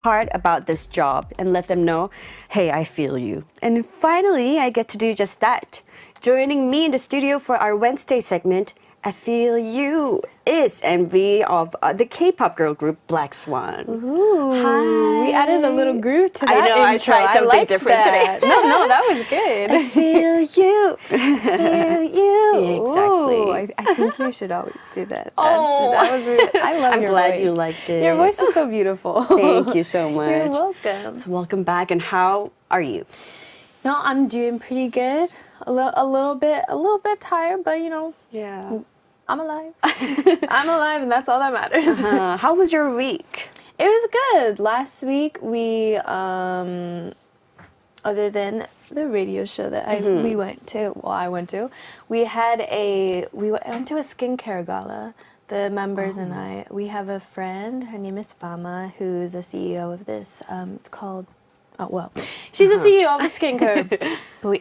hard about this job and let them know, hey, I feel you. And finally, I get to do just that. Joining me in the studio for our Wednesday segment, I Feel You, is Nvee of the K-pop girl group Blackswan. Ooh, Hi. we added a little groove to that I know, intro. I tried something different that. today. No, that was good. I feel you. Feel you. Exactly. Ooh, I think you should always do that. Oh. That was really, I love I'm your glad voice. you liked it. Your voice is so beautiful. Thank you so much. You're welcome. So welcome back, and how are you? No, I'm doing pretty good. A little bit tired, but Yeah. I'm alive. I'm alive, and that's all that matters. How was your week? It was good. Last week we, other than the radio show that I went to, we went to a skincare gala. The members and I, we have a friend. Her name is Fama, who's a CEO of this. It's called. Oh well, she's a CEO of a skincare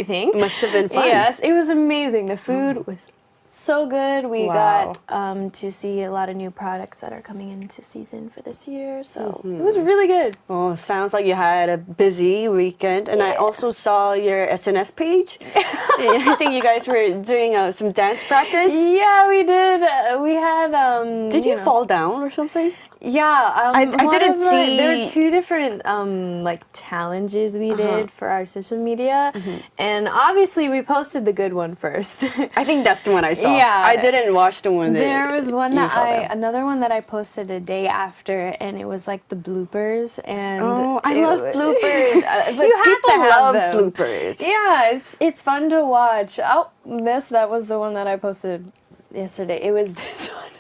thing. Must have been fun. Yes, it was amazing. The food was so good. We Wow. got to see a lot of new products that are coming into season for this year. So it was really good. Oh, sounds like you had a busy weekend. And I also saw your S.E.S page. I think you guys were doing some dance practice. Yeah, we did. We had. Did you fall down or something? Yeah, I didn't see. There were two different like challenges we did for our social media, and obviously we posted the good one first. I think that's the one I saw. Yeah. I didn't watch the one that There was one you that fell down. another one that I posted a day after, and it was like the bloopers. And Oh, I love bloopers. But You have people to have love them. bloopers. Yeah, it's fun to watch. Oh, that was the one that I posted yesterday. It was this one.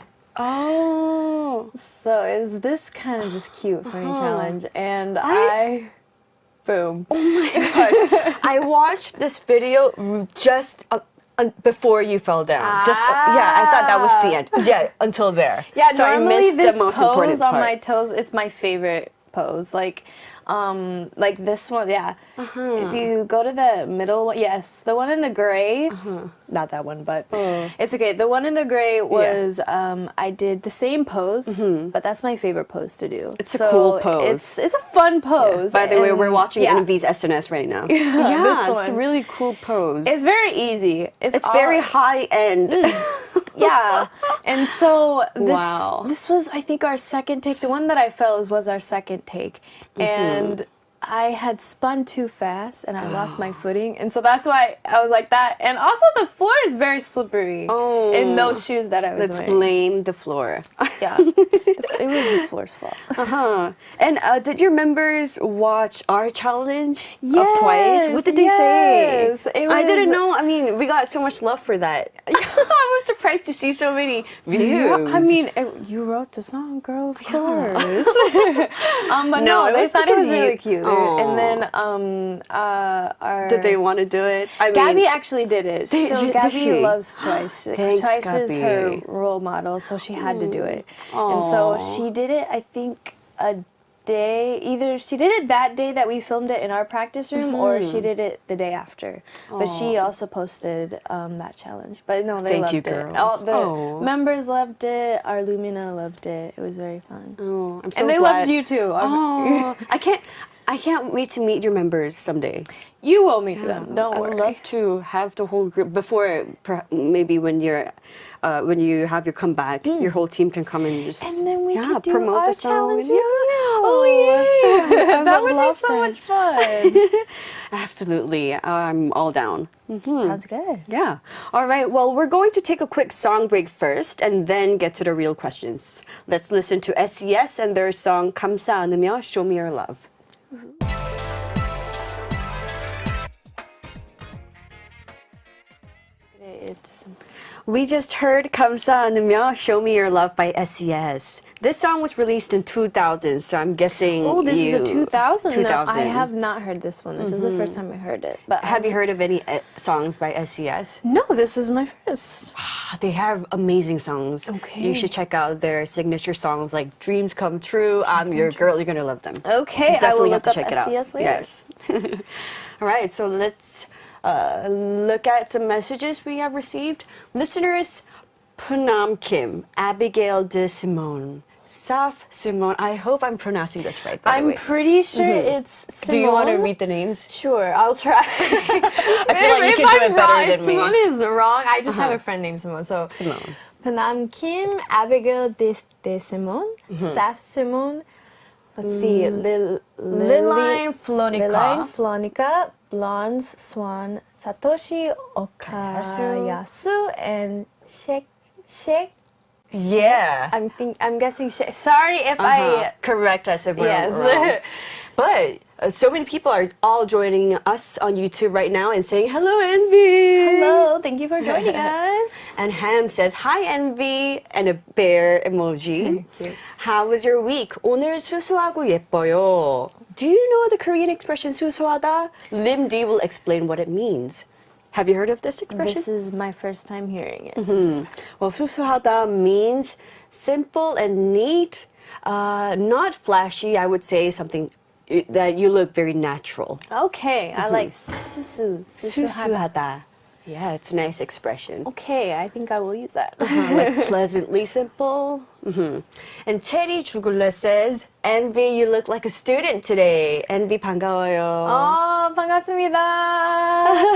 Oh. So it was this kind of just cute, funny challenge, and I boom. Oh my gosh. I watched this video just before you fell down. I thought that was the end. Yeah, until there. Yeah, so I normally missed this the most pose important on part. my toes, it's my favorite pose. Like this one, yeah. If you go to the middle one, yes, the one in the gray, not that one, but it's okay. The one in the gray was, I did the same pose, but that's my favorite pose to do. It's a cool pose. It's a fun pose. By the way, we're watching yeah. Nvee's S.E.S right now. Yeah, this it's a one. really cool pose. It's very easy. It's very high end. Yeah, and so Wow. this was, I think, our second take. The one that I fell was our second take, and I had spun too fast, and I lost my footing, and so that's why I was like that. And also, the floor is very slippery in those shoes that I was Let's wearing. blame the floor. Yeah, it was the floor's fault. And did your members watch our challenge of Twice? What did they yes. say? It I didn't was- know. I mean, we got so much love for that. I was surprised to see so many views. I mean, you wrote the song, girl, of course. But No, no, it they was thought it was because really you- cute. Aw. And then our Did they want to do it? I Gabby mean, actually did it. Did So she? Gabby loves Twice. Thanks, Twice is her Gabby. role model, so she had to do it. Aw. And so she did it, I think, a day. Either she did it that day that we filmed it in our practice room, or she did it the day after. But she also posted that challenge. But no, they Thank loved you, it. girls. All the Aw. members loved it. Our Lumina loved it. It was very fun. Oh, I'm so And they glad. loved you too. Oh, I can't wait to meet your members someday. You will meet them. Don't I worry. would love to have the whole group before maybe when you have your comeback, your whole team can come and just And then we could do promote our the song. challenge Yeah. with you. Oh yeah, That would be so much fun. Absolutely, I'm all down. Sounds good. Yeah. All right. Well, we're going to take a quick song break first and then get to the real questions. Let's listen to S.E.S and their song 감사 않으며 Show Me Your Love. It's We just heard 감사 않으며 Show Me Your Love by S.E.S. This song was released in 2000, so I'm guessing this is a 2000. 2000. No, I have not heard this one. This is the first time I heard it. But Have you heard of any songs by S.E.S? No, this is my first. They have amazing songs. Okay. You should check out their signature songs like Dreams Come True, I'm Your Girl, you're gonna love them. Okay, I Definitely will have look to up check it out. S.E.S later. Yes. All right, so let's look at some messages we have received. Listeners Punam Kim, Abigail De Simone, Saf, Simone. I hope I'm pronouncing this right, by the I'm way. pretty sure it's Simone. Do you want to read the names? Sure, I'll try. I feel like you can do it better than me. Simone is wrong. I just have a friend named Simone. So Simone. Panam Kim, Abigail de Simone, Saf Simone. Let's see, Liline Flonica. Liline Flonica, Blondes Swan, Satoshi Okayasu, and Shek. Yeah. I'm guessing. Sorry if I correct us if we're yes. wrong. But so many people are all joining us on YouTube right now and saying hello, Nvee. Hello, thank you for joining us. And Ham says hi, Nvee, and a bear emoji. Thank you. How was your week? 오늘 수수하고 예뻐요. Do you know the Korean expression 수수하다? Lim D will explain what it means. Have you heard of this expression? This is my first time hearing it. Well, 수수하다 means simple and neat, not flashy. I would say something that you look very natural. Okay, I like 수수하다. 수수하다. Yeah, it's a nice expression. Okay, I think I will use that. Like pleasantly simple. And Cherry Chugule says, Nvee, you look like a student today. Nvee 반가워요. 반갑습니다.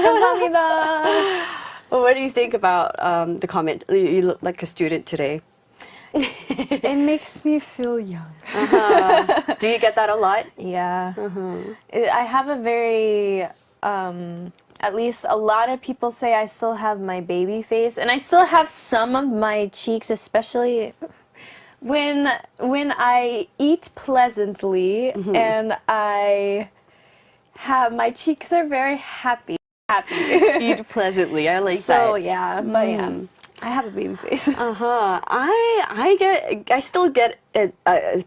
감사합니다. Well, what do you think about the comment? You look like a student today. It makes me feel young. Do you get that a lot? Yeah. I have a very, at least a lot of people say I still have my baby face, and I still have some of my cheeks, especially when I eat pleasantly and I have my cheeks are very happy. Eat pleasantly. I like that. So yeah, but yeah. I have a baby face. I still get it.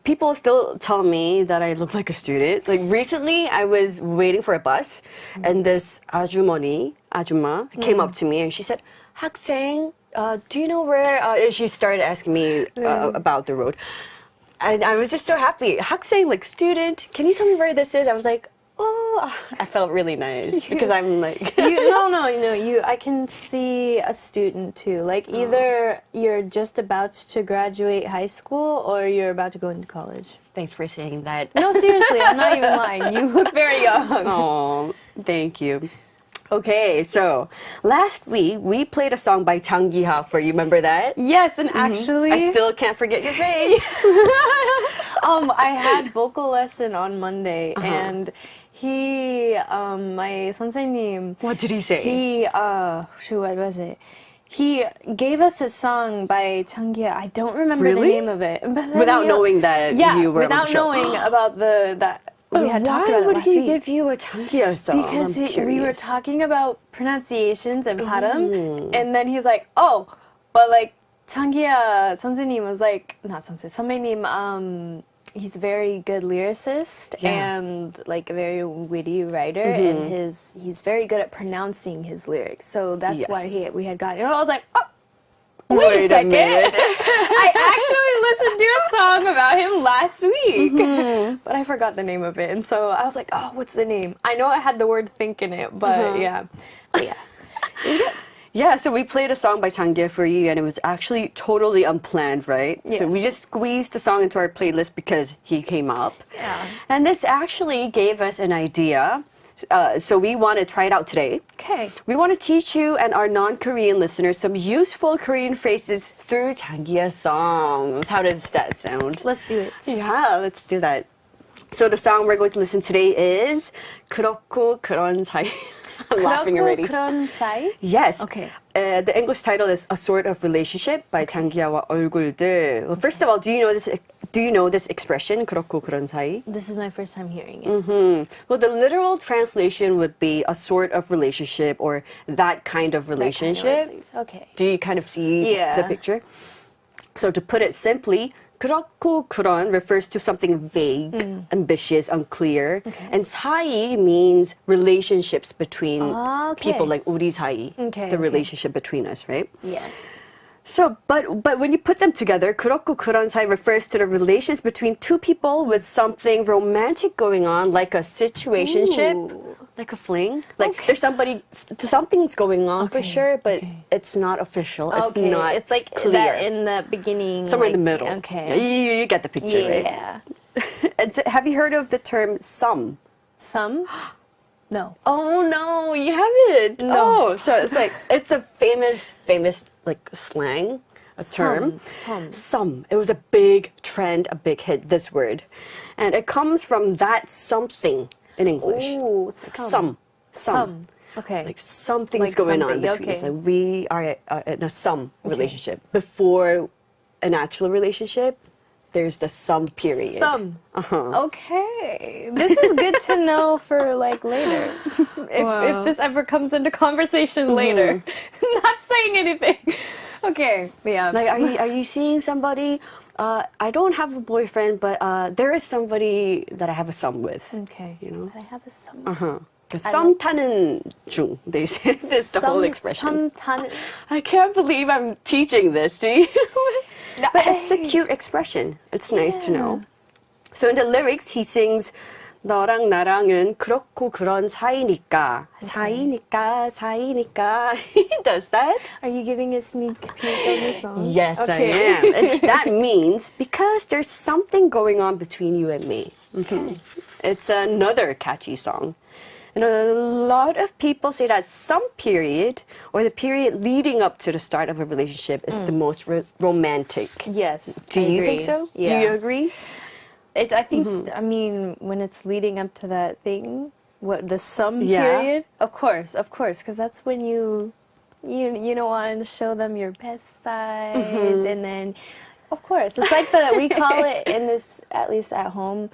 People still tell me that I look like a student. Like recently, I was waiting for a bus, and this ajumma came up to me and she said, "학생, do you know where?" She started asking me about the road. And I was just so happy. 학생, like student. Can you tell me where this is? I was like, oh, I felt really nice because I'm like I can see a student too. Like either you're just about to graduate high school or you're about to go into college. Thanks for saying that. No, seriously, I'm not even lying. You look very young. Oh, thank you. Okay, so last week we played a song by Chang Gi-ha for you. Remember that? Yes, and actually, I still can't forget your face. I had vocal lesson on Monday, and my 선생님. What did he say? What was it? He gave us a song by Chang Gi-ha. I don't remember the name of it. But without knowing that you were without knowing about that. We had talked about it last week. Why would he give you a Chang Gi-ha song? Because we were talking about pronunciations and 발음, and then he's like, "Oh, but like Chang Gi-ha 선생님 was like, not 선생님, he's a very good lyricist and like a very witty writer, and he's very good at pronouncing his lyrics. So that's why we had gotten. And I was like, oh. Wait a second. I actually listened to a song about him last week, but I forgot the name of it. And so I was like, oh, what's the name? I know it had the word think in it, but yeah. Yeah, so we played a song by Chang Gi-ha for you, and it was actually totally unplanned, right? Yes. So we just squeezed the song into our playlist because he came up. Yeah. And this actually gave us an idea. So we want to try it out today. Okay. We want to teach you and our non-Korean listeners some useful Korean phrases through Chang Gi-ha songs. How does that sound? Let's do it. Yeah, let's do that. So the song we're going to listen today is 그렇고 그런 사이. I'm laughing already. 그런 사이? Yes. Okay. The English title is A Sort of Relationship by Chang Gi-ha와 얼굴들. Well, first of all, do you know this expression? 그렇고 그런 사이? This is my first time hearing it. Well, the literal translation would be a sort of relationship or that kind of relationship. Okay. Do you kind of see the picture? So to put it simply, 그렇고 그런 refers to something vague, ambitious, unclear. Okay. And 사이 means relationships between okay. people, like 우리 사이, the relationship between us, right? Yes. So, but when you put them together, 그렇고 그런 사이 refers to the relations between two people with something romantic going on, like a situationship like a fling. Like there's something's going on for sure, but it's not official. It's not It's like clear. that in the beginning. Somewhere in the like, middle. Okay. You get the picture, right? Yeah. And so, have you heard of the term some? Some? No. Oh no, you haven't. No. Oh, so it's a famous like slang, a term. Some. It was a big trend, a big hit. This word, and it comes from that something in English. Ooh, Like some. Okay. Like something's Like going on something, between us. okay. Like we are in a some relationship. Before an actual relationship, there's the some period. Some. Uh-huh. Okay. This is good to know for like later. If this ever comes into conversation later. Not saying anything. Okay. Yeah. Like, are you seeing somebody? I don't have a boyfriend, but there is somebody that I have a some with. Okay. You know? I have a some. Uh-huh. 썸 타는 중. They say this is the whole expression. I can't believe I'm teaching this to you. But it's a cute expression. It's nice to know. So in the lyrics, he sings, 너랑 나랑은 그렇고 그런 사이니까. 사이니까. He does that. Are you giving a sneak peek of the song? Yes, I am. And that means because there's something going on between you and me. Okay. It's another catchy song. And a lot of people say that some period, or the period leading up to the start of a relationship, is the most romantic. Yes. Do you think so? Yeah. Do you agree? I think, I mean, when it's leading up to that thing, the some period, of course, because that's when you don't want to show them your best sides, and then, of course, it's like we call it in this, at least at home,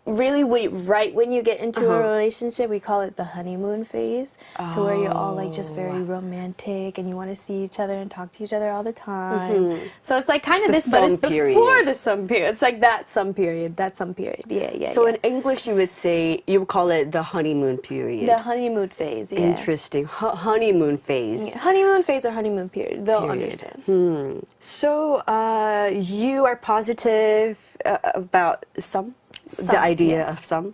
really right when you get into a relationship, we call it the honeymoon phase. So where you're all like just very romantic and you want to see each other and talk to each other all the time. So it's like kind of this, but it's before the some period. It's like that some period. Yeah. So in English, you would call it the honeymoon period. The honeymoon phase, yeah. Interesting. Honeymoon phase. Yeah. Honeymoon phase or honeymoon period. They'll understand. So you are positive about some? The idea of some?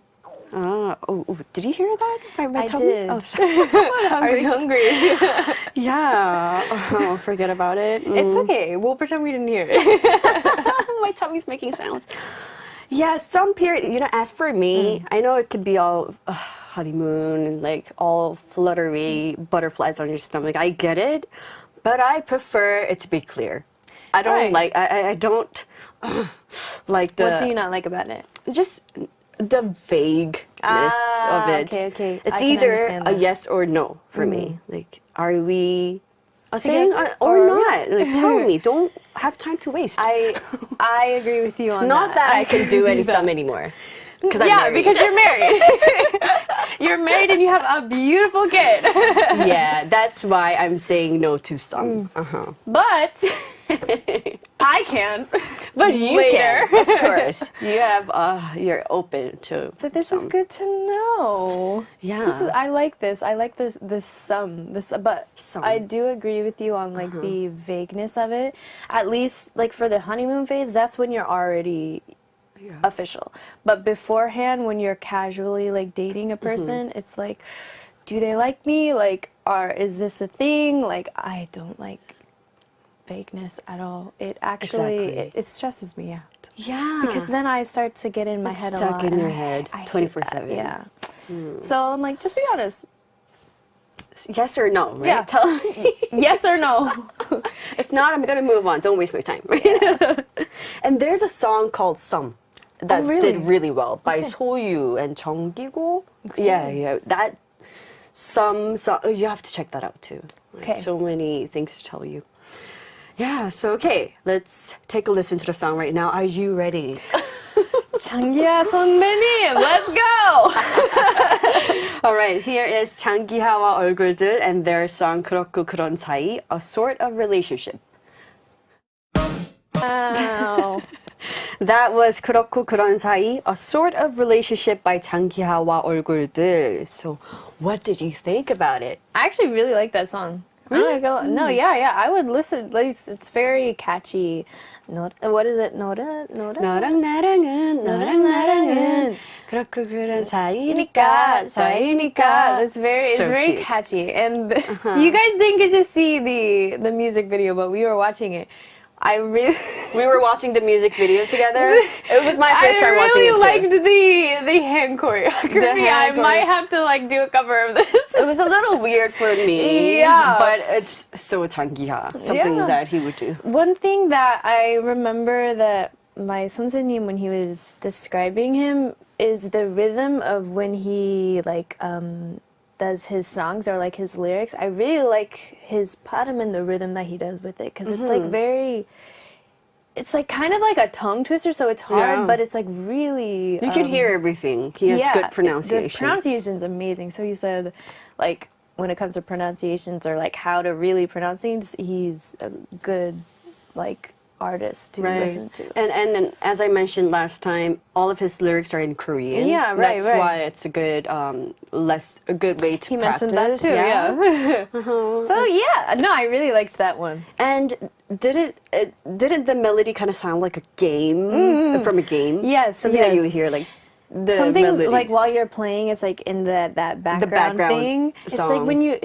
Did you hear that? I did. Oh, sorry. Are you hungry? Yeah. Oh, forget about it. It's okay. We'll pretend we didn't hear it. My tummy's making sounds. Yeah, some period. As for me, I know it could be all honeymoon and like all fluttery butterflies on your stomach. I get it, but I prefer it to be clear. I don't like. I don't like the. What do you not like about it? Just the vagueness of it. Okay. It's either a yes or no for me. Like, are we a thing or not? Like, tell me. Don't have time to waste. I agree with you on that. Not that I can do some anymore. Because you're married. You're married and you have a beautiful kid. Yeah, that's why I'm saying no to some. But I can. But you later. can, of course. You're open to. But this is good to know. Yeah. I like this. I like this some. But Some. I do agree with you on like the vagueness of it. At least like for the honeymoon phase, that's when you're already official. But beforehand, when you're casually like dating a person, it's like, do they like me? Like, is this a thing? Like, I don't like vagueness at all. It actually it stresses me out. Yeah. Because then I start to get in my head a lot. Stuck in your head 24/7. Yeah. So I'm like, just be honest. Yes or no, right? Yeah. Tell me. Yes or no. If not, I'm gonna move on. Don't waste my time. And there's a song called Some that did really well by 소유 and 정기고. Yeah. That Some song. You have to check that out too. Like, so many things to tell you. Yeah. So let's take a listen to the song right now. Are you ready? 장기하 선배님, let's go! All right, here is 장기하와 얼굴들 and their song 그렇고 그런 사이, a sort of relationship. Wow. That was 그렇고 그런 사이, a sort of relationship by 장기하와 얼굴들. So, what did you think about it? I actually really like that song. No, yeah. I would listen. Like, it's very catchy. What is it? Nora? 너랑 나랑은 그렇고 그런 사이니까. It's very cute. catchy. And you guys didn't get to see the music video, but we were watching it. We were watching the music video together. It was my first time watching it too. I really liked the hand choreography. I might have to like do a cover of this. It was a little weird for me. Yeah. But it's so 장기하. Something that he would do. One thing that I remember that my 선생님, when he was describing him, is the rhythm of when he like does his songs or like his lyrics. I really like his pattern and the rhythm that he does with it, because it's like it's like kind of like a tongue twister, so it's hard, but it's like really you can hear everything. He has good pronunciation. The pronunciation's amazing. So he said, like, when it comes to pronunciations or like how to really pronounce things, he's a good like artist to listen to. And as I mentioned last time, all of his lyrics are in Korean. Yeah, right. That's why it's a good a good way to he practice. mentioned that too. Yeah. So yeah, no, I really liked that one. And didn't the melody kind of sound like a game from a game? Yes, something that you would hear like. Something melodies. like while you're playing, it's like in that background thing. It's like when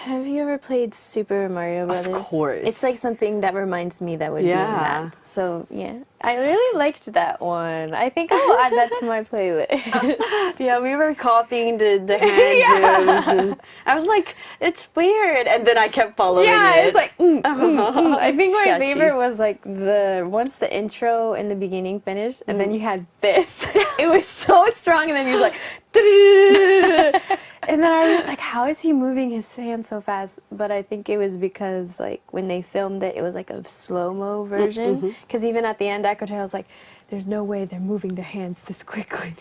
have you ever played Super Mario Brothers? Of course. It's like something that reminds me that would be in that. So yeah, I really liked that one. I think I'll add that to my playlist. Yeah, we were copying the hand moves, and I was like, it's weird, and then I kept following it. Yeah, it's like. I think my Sketchy. favorite was like once the intro and the beginning finished, and then you had this. It was so strong, and then he was like, and then I was like, how is he moving his hands so fast? But I think it was because like when they filmed it, it was like a slow-mo version. Because even at the end, I was like, there's no way they're moving their hands this quickly.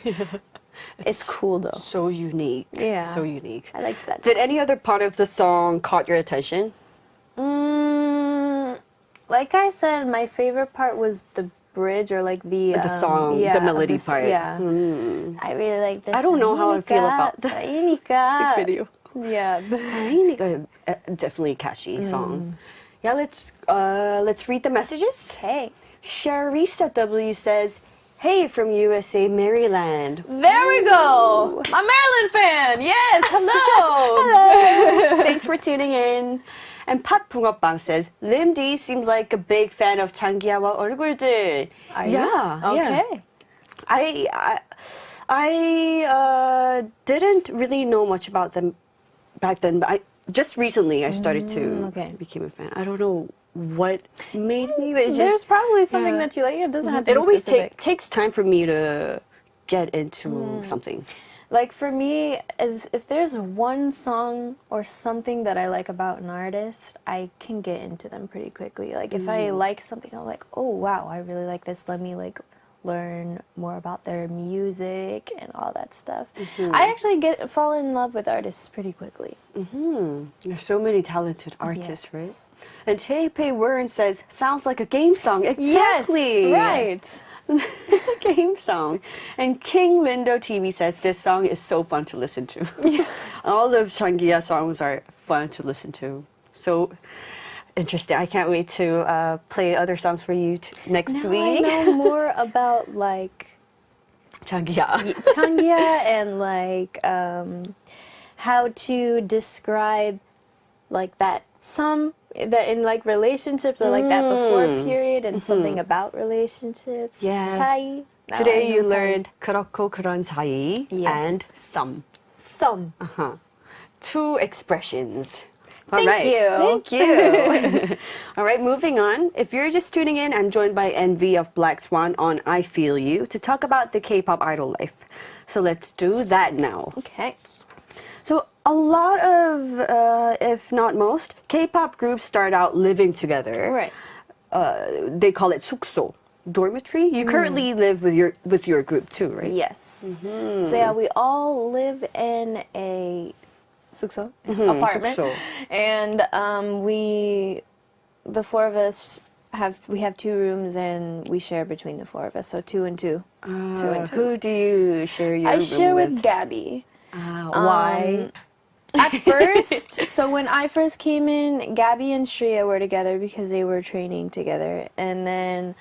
It's cool though. So unique. Yeah. So unique. I like that. Did any other part of the song caught your attention? Like I said, my favorite part was the bridge or like the song, the melody part. Yeah. I really like this. I don't know how I feel about the music video. Yeah. Definitely a catchy song. Yeah, let's read the messages. Okay. Sharisa W says, "Hey from USA, Maryland." There we go. A Maryland fan. Yes. Hello. Hello. Thanks for tuning in. And Pat Bungeopbang says, "Limdi seems like a big fan of 장기하와 얼굴들." Yeah. Okay. I didn't really know much about them back then, but just recently I started to become a fan. I don't know what made me. There's probably something that you like. It doesn't have to. It be always specific. takes time for me to get into something. Like for me, as if there's one song or something that I like about an artist, I can get into them pretty quickly. Like if I like something, I'm like, oh wow, I really like this. Let me like learn more about their music and all that stuff. I actually fall in love with artists pretty quickly. There's so many talented artists, right? And Taipei Wern says, "Sounds like a game song." Exactly. Yes, right. Game song. And King Lindo TV says, "This song is so fun to listen to." All of Changia songs are fun to listen to. So interesting. I can't wait to play other songs for you next week. I know more about like Changia and like how to describe like that in like relationships or like that before period and something about relationships. Yeah. 사이. Today you learned 그렇고 그런 사이 and some. Two expressions. Thank you. Thank you. All right, moving on. If you're just tuning in, I'm joined by Nvee of Blackswan on I Feel You to talk about the K-pop idol life. So let's do that now. Okay. So a lot of, if not most, K-pop groups start out living together. Right. They call it 숙소, dormitory. You currently live with your group too, right? Yes. So yeah, we all live in a 숙소 apartment, 숙소. and the four of us have 2 rooms and we share between the 4 of us. So 2 and 2. 2 and 2. Who do you share your room I share with? with Gabby. Why? At first, so when I first came in, Gabby and Shreya were together because they were training together. And then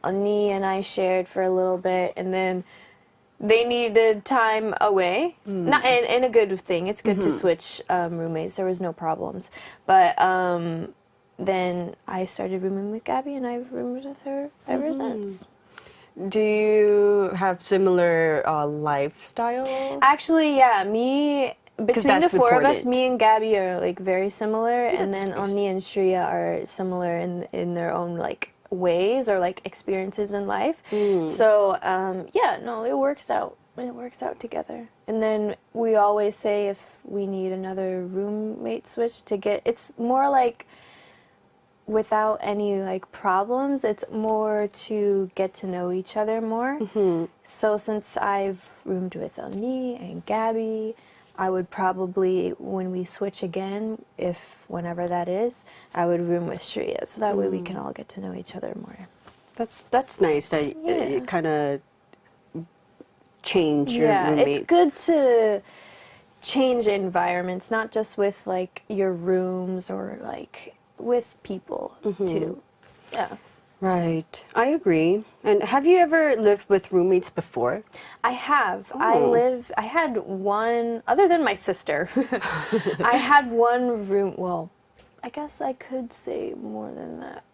Ani and I shared for a little bit, and then they needed time away. Not in a good thing. It's good to switch roommates. There was no problems. But then I started rooming with Gabby, and I've roomed with her ever since. Do you have similar lifestyle? Actually, yeah, between the four of us, important. me and Gabby are like very similar, and that's then nice. Oni and Shreya are similar in their own like ways or like experiences in life. So yeah, no, it works out. It works out together. And then we always say if we need another roommate switch to get, it's more like without any like problems, it's more to get to know each other more. So since I've roomed with Ani and Gabby, I would probably, when we switch again, whenever that is, I would room with Shreya, so that way we can all get to know each other more. That's nice that you kind of change your Yeah, roommates. it's good to change environments, not just with like your rooms or like with people too. Yeah. Right, I agree. And have you ever lived with roommates before? I have. Oh. I had one, other than my sister, I had one room, well, I guess I could say more than that.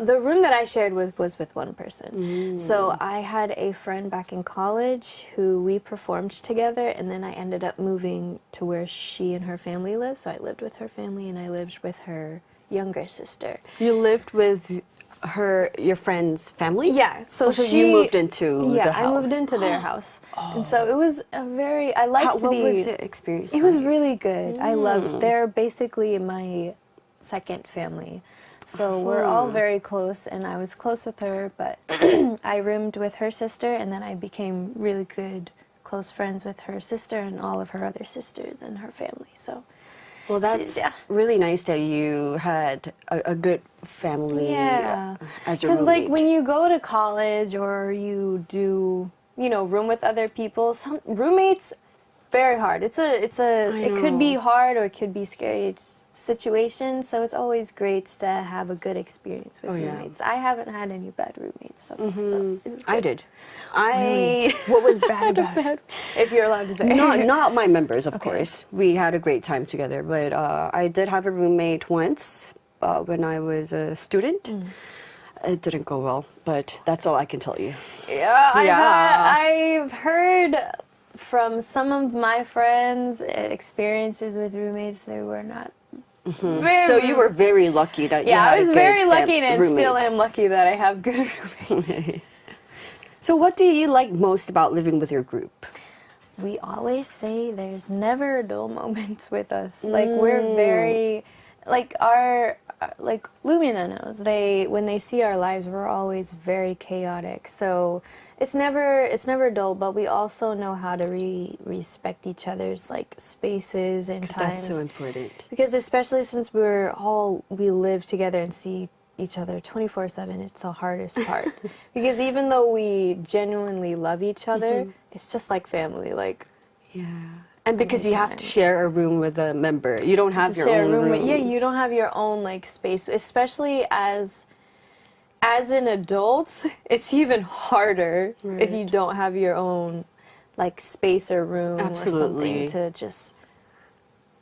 The room that I shared with was with one person. So I had a friend back in college who we performed together, and then I ended up moving to where she and her family live. So I lived with her family, and I lived with her younger sister. You lived with your friend's family? Yeah, so so she you moved into the house. I moved into their house, and so it was I liked what was the experience? It was really good. I loved. They're basically my second family, so we're all very close, and I was close with her. But I roomed with her sister, and then I became really good, close friends with her sister and all of her other sisters and her family. So. Well, that's really nice that you had a good family as your roommate. Because like when you go to college or you do, room with other people, some roommates, very hard. It could be hard or it could be scary. It's situation, so it's always great to have a good experience with roommates. I haven't had any bad roommates, so it was good. I did. Really? What was bad about it? If you're allowed to say. Not my members, of course. We had a great time together, but I did have a roommate once when I was a student. It didn't go well, but that's all I can tell you. Yeah, I've heard from some of my friends experiences with roommates. They were not. So you were very lucky that you had I was a good very lucky, and roommate. still am lucky that I have good roommates. So what do you like most about living with your group? We always say there's never dull moments with us. Like we're very, like Lumina knows. When they see our lives, we're always very chaotic. So it's never dull. But we also know how to respect each other's like spaces and times. That's so important. Because especially since we live together and see each other 24/7, it's the hardest part. Because even though we genuinely love each other, it's just like family. Like and because you have to share a room with a member, you don't have your own room. Yeah, you don't have your own like space, especially as an adult. It's even harder if you don't have your own like space or room or something to just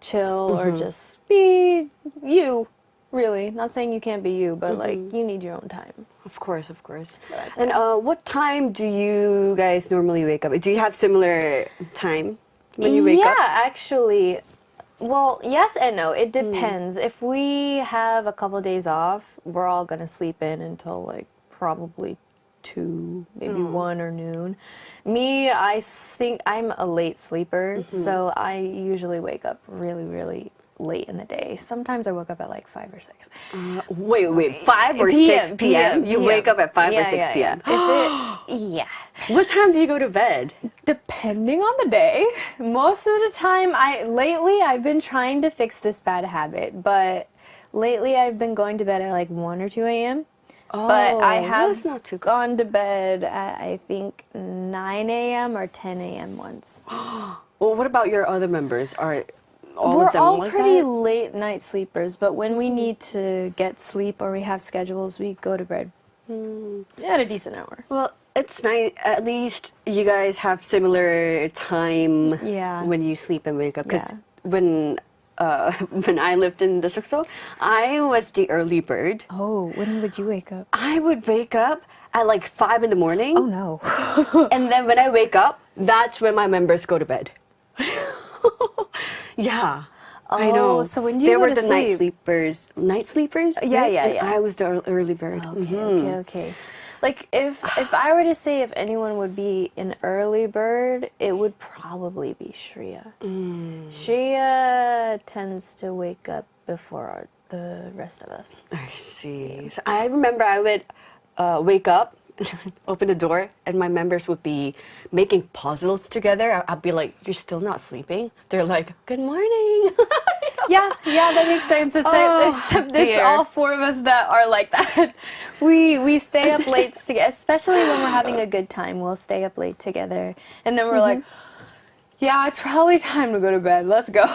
chill or just be you. Really, not saying you can't be you, but like you need your own time. Of course. And what time do you guys normally wake up? Do you have similar time when you wake up? Yeah, actually. Well, yes and no. It depends. If we have a couple of days off, we're all gonna sleep in until like probably 2, maybe 1 or noon. Me, I think I'm a late sleeper, so I usually wake up really, really late in the day. Sometimes I woke up at like 5 or 6. Wait, 5 or 6 p.m.? You wake up at 5 or 6 p.m.? Yeah. What time do you go to bed? Depending on the day. Most of the time, lately I've been trying to fix this bad habit, but lately I've been going to bed at like 1 or 2 a.m. But I have gone to bed at, I think, 9 a.m. or 10 a.m. once. Well, what about your other members? all We're of them all like pretty that? late night sleepers, but when we need to get sleep or we have schedules, we go to bed at a decent hour. Well, it's nice. At least you guys have similar time Yeah. when you sleep and wake up. Because Yeah. when when I lived in the Sukso, I was the early bird. Oh, when would you wake up? I would wake up at like 5 in the morning. Oh no. And then when I wake up, that's when my members go to bed. Yeah. I know. Oh, so when do you They go were to the night sleep? sleepers. Night sleepers? Yeah, right? yeah, And yeah. I was the early bird. Okay. Like if I were to say if anyone would be an early bird, it would probably be Shreya. Shreya tends to wake up before the rest of us. I see. So I remember I would wake up, open the door, and my members would be making puzzles together. I'd be like, "You're still not sleeping?" They're like, "Good morning." Yeah, that makes sense. Except it's dear. all four of us that are like that. We stay up late together, especially when we're having a good time. We'll stay up late together, and then we're like, yeah, it's probably time to go to bed. Let's go.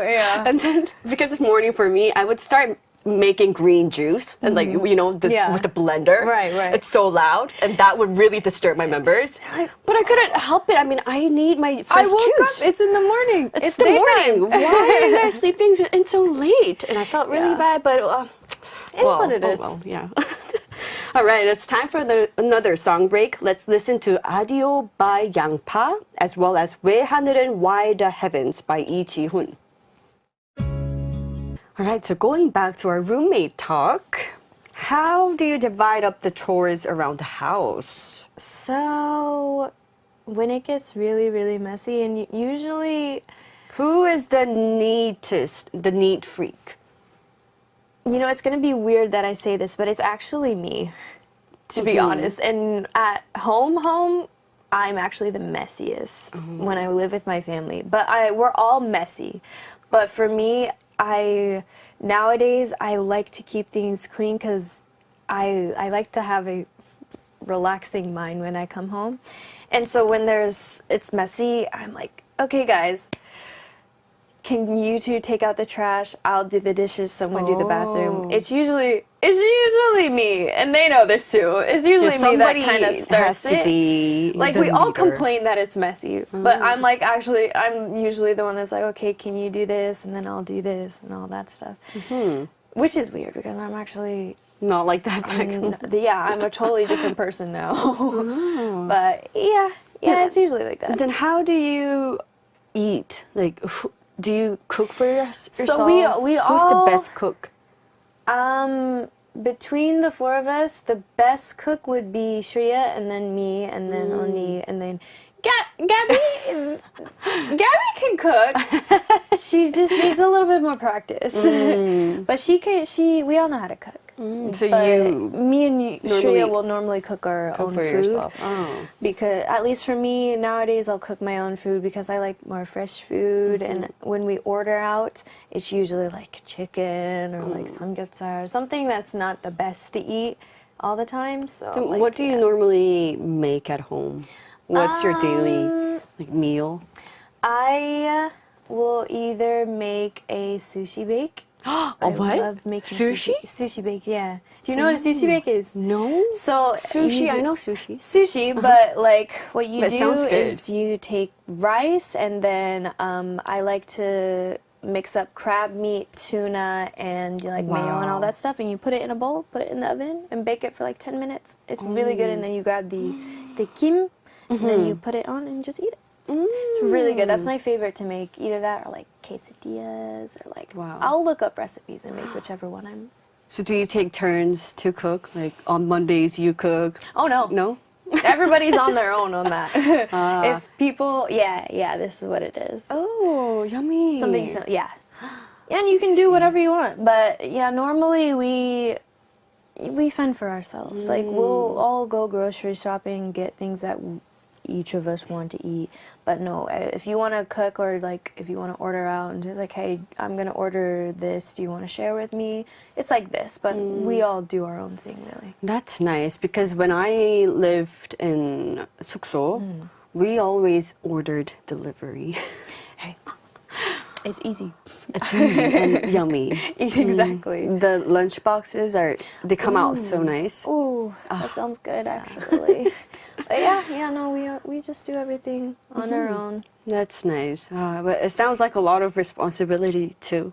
Yeah. And then because it's morning for me, I would start making green juice and like Yeah. with the blender. Right. It's so loud, and that would really disturb my members. But I couldn't help it. I mean, I need my fresh I woke juice. up. It's in the morning. It's the daytime. morning. Why are you guys sleeping in so late? And I felt really Yeah. bad, but It is what it is. Well, yeah. All right, it's time for another song break. Let's listen to Adio by Yangpa, as well as 왜 하늘은 Why the Heavens by Lee Ji-hoon. All right, so going back to our roommate talk, how do you divide up the chores around the house? So when it gets really, really messy, and usually, Who is the neatest, the neat freak? it's going to be weird that I say this, but it's actually me, to be honest. And at home, I'm actually the messiest when I live with my family. But we're all messy. But for me, nowadays I like to keep things clean because I like to have a relaxing mind when I come home. And so when it's messy, I'm like, okay guys, can you two take out the trash? I'll do the dishes, someone do the bathroom. It's usually me, and they know this too. It's usually me that kind of starts has to it. be Like the we all leader. complain that it's messy, but I'm like I'm usually the one that's like, okay, can you do this, and then I'll do this and all that stuff, which is weird because I'm actually Not like that back home. I'm a totally different person now. But yeah, it's usually like that. Then how do you eat? Like, do you cook for yourself? So we Who's all- the best cook? Between the four of us, the best cook would be Shreya, and then me, and then Oni, and then Gabby. Gabby can cook. She just needs a little bit more practice. But we all know how to cook. So But you me and normally Shreya will normally cook our cook own for food. yourself. Oh. Because at least for me nowadays, I'll cook my own food because I like more fresh food. And when we order out, it's usually like chicken or like samgyeopsal or something that's not the best to eat all the time. So Then like, what do you normally make at home? What's your daily meal? I will either make a sushi bake. A I what? love making Sushi? Sushi bake, yeah. Do you know what a sushi bake is? No. So Sushi, I know sushi. Sushi, but like what you That do sounds good. is you take rice and then I like to mix up crab meat, tuna, and like mayo and all Wow. that stuff, and you put it in a bowl, put it in the oven, and bake it for like 10 minutes. It's really good, and then you grab the kim, and then you put it on and just eat it. It's really good. That's my favorite to make. Either that or like quesadillas or like Wow. I'll look up recipes and make whichever one I'm. So do you take turns to cook? Like on Mondays you cook? Oh no. No? Everybody's on their own on that. If people, this is what it is. Oh, yummy. Something, yeah. And you can do whatever you want, but yeah, normally we fend for ourselves. Like we'll all go grocery shopping, get things that each of us want to eat. But no, if you want to cook or like if you want to order out and do like, hey, I'm gonna order this. Do you want to share with me? It's like this, but we all do our own thing, really. That's nice because when I lived in Sukso, we always ordered delivery. Hey, It's easy. It's easy and yummy. Exactly. The lunch boxes they come out so nice. Ooh, that sounds good actually. But yeah, no, we just do everything on our own. That's nice. But it sounds like a lot of responsibility too.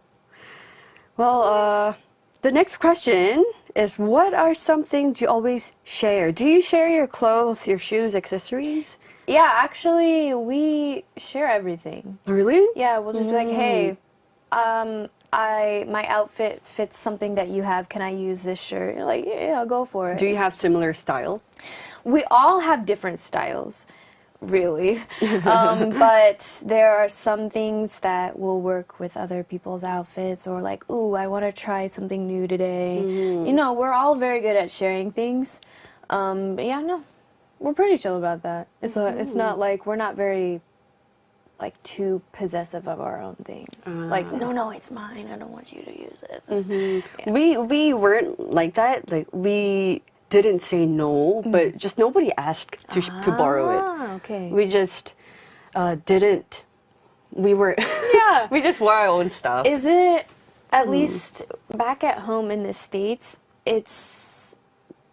Well, the next question is, what are some things you always share? Do you share your clothes, your shoes, accessories? Yeah, actually, we share everything. Really? Yeah, we'll just be like, hey, my outfit fits something that you have. Can I use this shirt? You're like, yeah, I'll go for it. Do you have similar style? We all have different styles, really. But there are some things that will work with other people's outfits, or like, ooh, I want to try something new today. You know, we're all very good at sharing things. But yeah, no, we're pretty chill about that. It's not like we're not very like too possessive of our own things. Like, no, it's mine. I don't want you to use it. Yeah. We weren't like that. Like, we didn't say no, but just nobody asked to borrow it. Okay. We just didn't. We were we just wore our own stuff. Is it, at least back at home in the States, it's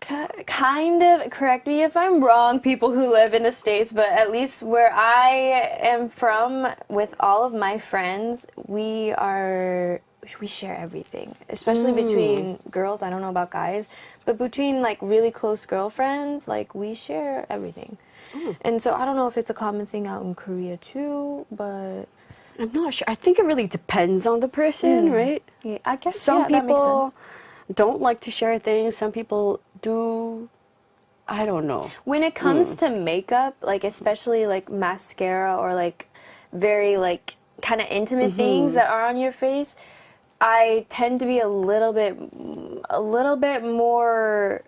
kind of, correct me if I'm wrong, people who live in the States, but at least where I am from, with all of my friends, we share everything, especially between girls. I don't know about guys, but between like really close girlfriends, like we share everything. And so I don't know if it's a common thing out in Korea too, but I'm not sure. I think it really depends on the person, right? yeah, I guess Some that makes people sense. don't like to share things. Some people do. I don't know. When it comes to makeup, like especially like mascara or like very like kind of intimate things that are on your face, I tend to be a little bit more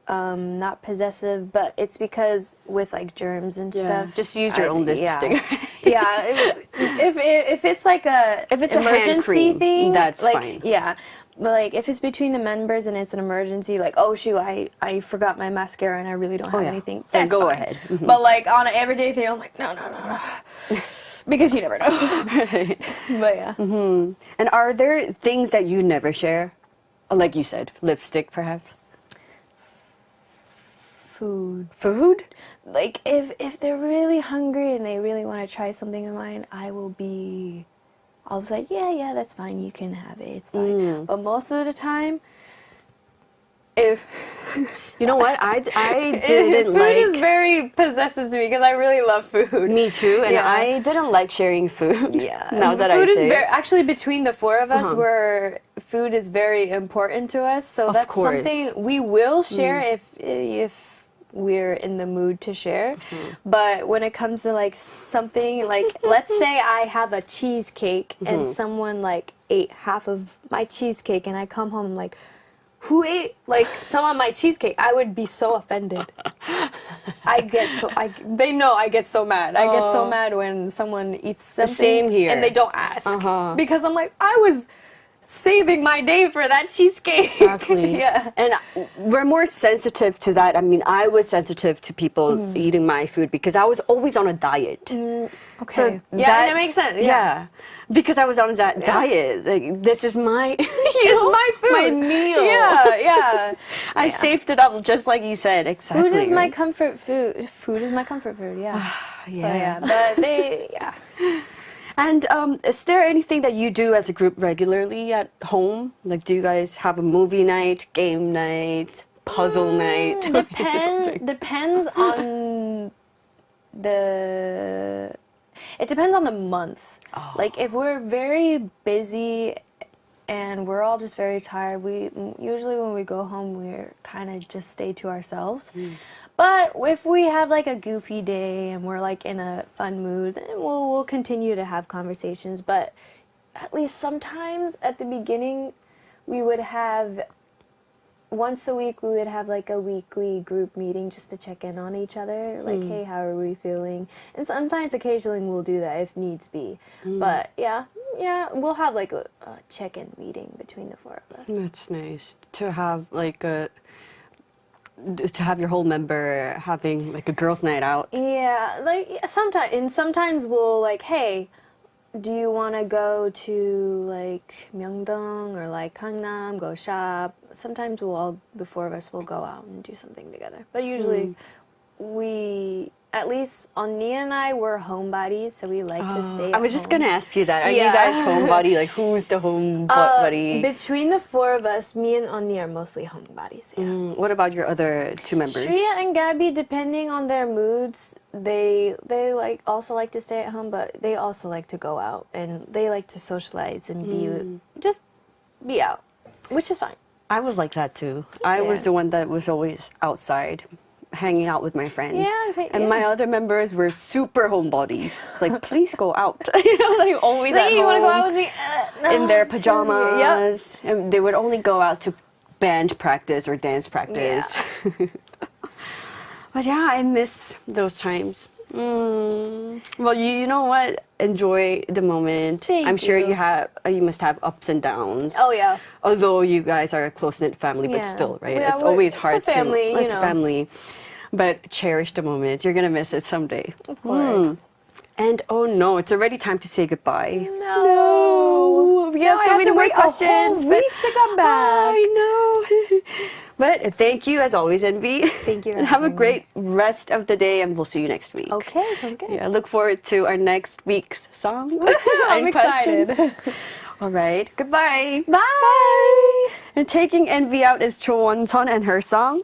not possessive, but it's because with like germs and stuff. Just use your own lipstick. Yeah. If it's like if it's a hand emergency cream, thing, that's like fine. yeah. But like if it's between the members and it's an emergency, like, oh shoot, I forgot my mascara and I really don't have anything. Then That's go fine. ahead. But like on an everyday thing, I'm like, no. Because you never know. Right. But yeah. And are there things that you never share? Like you said, lipstick perhaps? Food? Like if they're really hungry and they really want to try something of mine, I'll be like, yeah, that's fine. You can have it. It's fine. But most of the time, if You know what? I didn't food is very possessive to me because I really love food. Me too, and Yeah. I didn't like sharing food. Yeah. Now that food I is say very, it. actually between the four of us, where food is very important to us. So Of that's course. something we will share if we're in the mood to share. But when it comes to like something like, let's say I have a cheesecake and someone like ate half of my cheesecake and I come home like, who ate like some of my cheesecake? I would be so offended. They know I get so mad. I get so mad when someone eats something Same here. and they don't ask. Because I'm like, I was saving my day for that cheesecake. Exactly. Yeah. And we're more sensitive to that. I mean, I was sensitive to people eating my food because I was always on a diet. Okay. So yeah, and it makes sense. Yeah. Because I was on that diet. Like, this is my, It's my food. my meal. Yeah. I saved it up just like you said. Exactly. Food is my right? comfort food. Food is my comfort food, yeah. So, Yeah. but yeah. And is there anything that you do as a group regularly at home? Like, do you guys have a movie night, game night, puzzle night? Depends on the... It depends on the month. Like, if we're very busy and we're all just very tired, usually when we go home, we're kind of just stay to ourselves. But if we have like a goofy day and we're like in a fun mood, then we'll continue to have conversations. But at least sometimes at the beginning, we would have, once a week, we would have like a weekly group meeting just to check in on each other. Like, hey, how are we feeling? And sometimes, occasionally, we'll do that if needs be. But yeah, we'll have like a check-in meeting between the four of us. That's nice to have like to have your whole member having like a girls' night out. Yeah, like sometimes we'll like, hey, do you want to go to like Myeongdong or like Gangnam, go shop? Sometimes the four of us will go out and do something together. But usually at least Onni and I were homebodies, so we like to stay at I was just home. gonna ask you that. Are Yeah. you guys homebody? Like, who's the homebody? Between the four of us, me and Onni are mostly homebodies. Yeah. What about your other two members? Shreya and Gabby, depending on their moods, they also like to stay at home, but they also like to go out and they like to socialize and be out, which is fine. I was like that too. I was the one that was always outside, hanging out with my friends. And my other members were super homebodies. It's like, please go out. Like always at home. You want to go out with me? No, in their sure. pajamas. And they would only go out to band practice or dance practice. Yeah. But yeah, I miss those times. Well, you know what? Enjoy the moment. I'm sure you must have ups and downs. Oh yeah. Although you guys are a close-knit family, but still, right? Yeah, it's always hard it's a family, to. It's family. But cherish the moment. You're gonna miss it someday. Of course. And oh no, it's already time to say goodbye. No. We have so many more questions. A whole week to come back. I know. But thank you as always, Nvee. Thank you. And have a great rest of the day, and we'll see you next week. Okay, sounds good. Yeah, look forward to our next week's song. I'm excited. All right, goodbye. Bye. And taking Nvee out is Cho Won-sun and her song